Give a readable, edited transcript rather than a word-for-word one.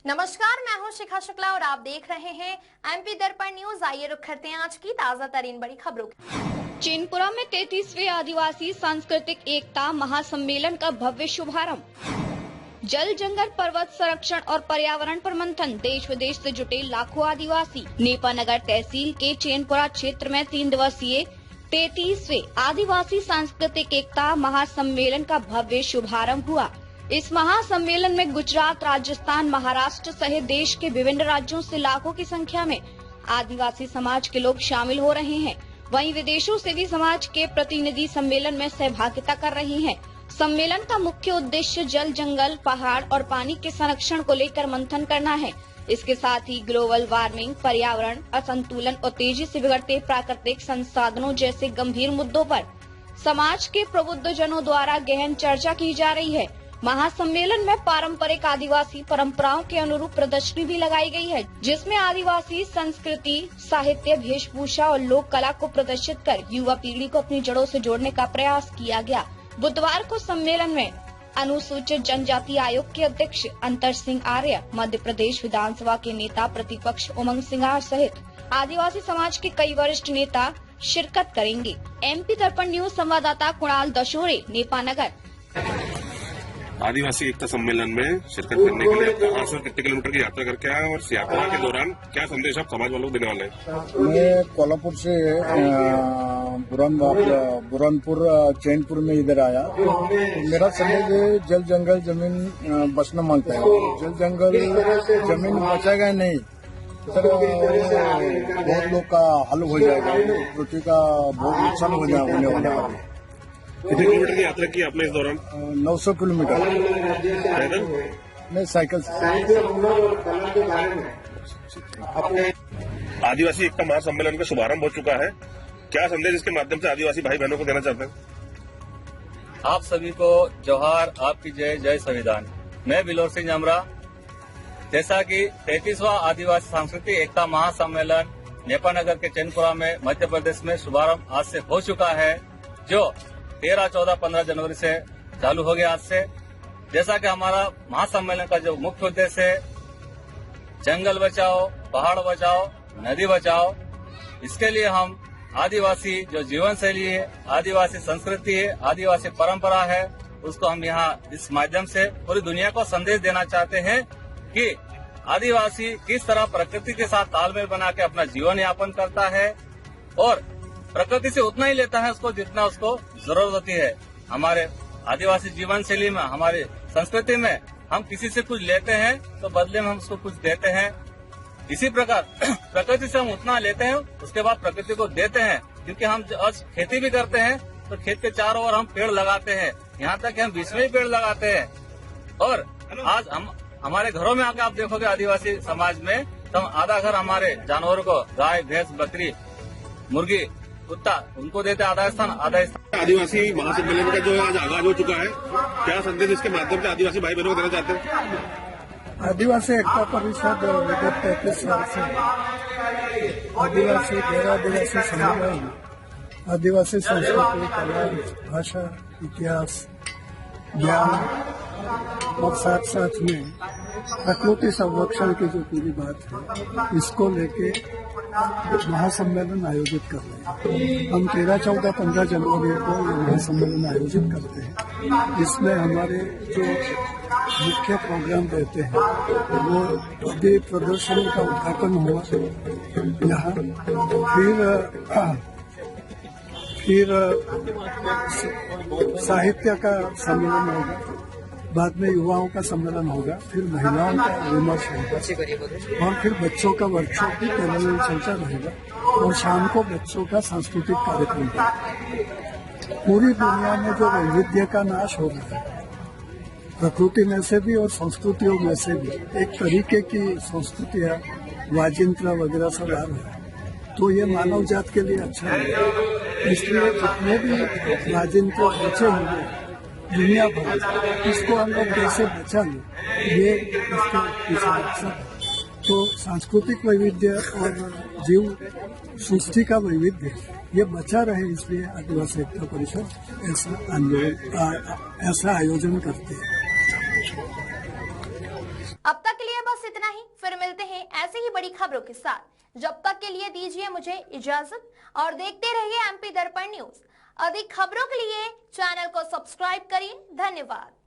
नमस्कार, मैं हूं शिखा शुक्ला और आप देख रहे हैं एमपी दर्पण न्यूज। आइए रुक करते हैं आज की ताजा तरीन बड़ी खबरों। चैनपुरा में 33वें आदिवासी सांस्कृतिक एकता महासम्मेलन का भव्य शुभारंभ। जल जंगल पर्वत संरक्षण और पर्यावरण पर मंथन। देश विदेश से जुटे लाखों आदिवासी। नेपानगर तहसील के चैनपुरा क्षेत्र में 3 दिवसीय 33वें आदिवासी सांस्कृतिक एकता महासम्मेलन का भव्य शुभारंभ हुआ। इस महासम्मेलन में गुजरात, राजस्थान, महाराष्ट्र सहित देश के विभिन्न राज्यों से लाखों की संख्या में आदिवासी समाज के लोग शामिल हो रहे हैं। वहीं विदेशों से भी समाज के प्रतिनिधि सम्मेलन में सहभागिता कर रहे हैं। सम्मेलन का मुख्य उद्देश्य जल, जंगल, पहाड़ और पानी के संरक्षण को लेकर मंथन करना है। इसके साथ ही ग्लोबल वार्मिंग, पर्यावरण असंतुलन और तेजी से बिगड़ते प्राकृतिक संसाधनों जैसे गंभीर मुद्दों पर समाज के प्रबुद्ध जनों द्वारा गहन चर्चा की जा रही है। महासम्मेलन में पारंपरिक आदिवासी परंपराओं के अनुरूप प्रदर्शनी भी लगाई गई है, जिसमें आदिवासी संस्कृति, साहित्य, वेशभूषा और लोक कला को प्रदर्शित कर युवा पीढ़ी को अपनी जड़ों से जोड़ने का प्रयास किया गया। बुधवार को सम्मेलन में अनुसूचित जनजाति आयोग के अध्यक्ष अंतर सिंह आर्य, मध्य प्रदेश विधानसभा के नेता प्रतिपक्ष उमंग सिंगार सहित आदिवासी समाज के कई वरिष्ठ नेता शिरकत करेंगे। एमपी दर्पण न्यूज संवाददाता कुणाल दशोरे, नेपानगर। आदिवासी एकता सम्मेलन में शिरकत करने के लिए कहाँ से कितने किलोमीटर की यात्रा करके आए और यात्रा के दौरान क्या संदेश आप समाज वालों को देने वाले हैं? मैं कोल्हापुर से बुरहानपुर चैनपुर में इधर आया। मेरा संदेश है, जल जंगल जमीन बचना मांगता है। जल जंगल जमीन बचाएगा नहीं सर, बहुत लोग का हल हो जाएगा, पृथ्वी का बहुत नुकसान होने वाला है। कितने किलोमीटर की यात्रा की आपने इस दौरान? 900 किलोमीटर पैदल? मैं साइकिल से। आदिवासी एकता महासम्मेलन का शुभारंभ हो चुका है, क्या संदेश इसके माध्यम से आदिवासी भाई बहनों को देना चाहते हैं? आप सभी को जोहार, आपकी जय, जय संविधान। मैं बिलोर सिंह जमरा। जैसा कि 33वां आदिवासी सांस्कृतिक एकता महासम्मेलन नेपानगर के चैनपुरा में मध्य प्रदेश में शुभारंभ आज से हो चुका है, जो 13, 14, 15 जनवरी से चालू हो गया आज से। जैसा कि हमारा महासम्मेलन का जो मुख्य उद्देश्य है, जंगल बचाओ, पहाड़ बचाओ, नदी बचाओ। इसके लिए हम आदिवासी जो जीवन शैली है, आदिवासी संस्कृति है, आदिवासी परंपरा है, उसको हम यहाँ इस माध्यम से पूरी दुनिया को संदेश देना चाहते हैं कि आदिवासी किस तरह प्रकृति के साथ तालमेल बना के अपना जीवन यापन करता है और प्रकृति से उतना ही लेता है उसको जितना उसको जरूरत होती है। हमारे आदिवासी जीवन शैली में, हमारी संस्कृति में हम किसी से कुछ लेते हैं तो बदले में हम उसको कुछ देते हैं। इसी प्रकार प्रकृति से हम उतना लेते हैं, उसके बाद प्रकृति को देते हैं। क्योंकि हम आज खेती भी करते हैं तो खेत के चारों ओर हम पेड़ लगाते हैं, यहाँ तक कि हम बीच में ही पेड़ लगाते हैं। और आज हम हमारे घरों में आकर आप देखोगे आदिवासी समाज में, तो हम आधा घर हमारे जानवरों को, गाय, भैंस, बकरी, मुर्गी, कुत्ता, उनको देते आधा स्थान। आदिवासी महासम्मेलन का जो आज आगाज हो चुका है, क्या संदेश इसके माध्यम से आदिवासी भाई बहनों को देना चाहते हैं? आदिवासी एकता परिषद विगत 33 साल से आदिवासी गैर आदिवासी सम्मेलन, आदिवासी संस्कृति, कला, भाषा, इतिहास, ज्ञान और साथ साथ में प्रकृति संरक्षण की जो पूरी बात है, इसको लेके महासम्मेलन आयोजित कर रहे हैं। हम 13, 14, 15 जनवरी को ये महासम्मेलन आयोजित करते हैं। इसमें हमारे जो मुख्य प्रोग्राम रहते हैं, वो अभी प्रदर्शनी का उद्घाटन हुआ यहाँ, फिर साहित्य का सम्मेलन होगा, बाद में युवाओं का सम्मेलन होगा, फिर महिलाओं का विमर्श होगा और फिर बच्चों का वर्कशॉप भी पैनल चर्चा रहेगा और शाम को बच्चों का सांस्कृतिक कार्यक्रम होगा। पूरी दुनिया में जो वैविध्य का नाश हो रहा है, प्रकृति में से भी और संस्कृतियों में से भी एक तरीके की संस्कृतियाँ, वाजिंत्र वगैरह सब आ रहा है, तो ये मानव जात के लिए अच्छा है। इसलिए जितने भी वाजिंत्र बचे होंगे दुनिया भर, इसको हम लोग कैसे बचा लें, ये इसका पीछे मकसद। तो सांस्कृतिक वैविध्य और जीव सृष्टि का वैविध्य ये बचा रहे, इसलिए आदिवासी एकता परिषद ऐसा आयोजन करती है। अब तक के लिए बस इतना ही, फिर मिलते हैं ऐसे ही बड़ी खबरों के साथ। जब तक के लिए दीजिए मुझे इजाजत और देखते रहिए एमपी दर्पण न्यूज। अधिक खबरों के लिए चैनल को सब्सक्राइब करिए। धन्यवाद।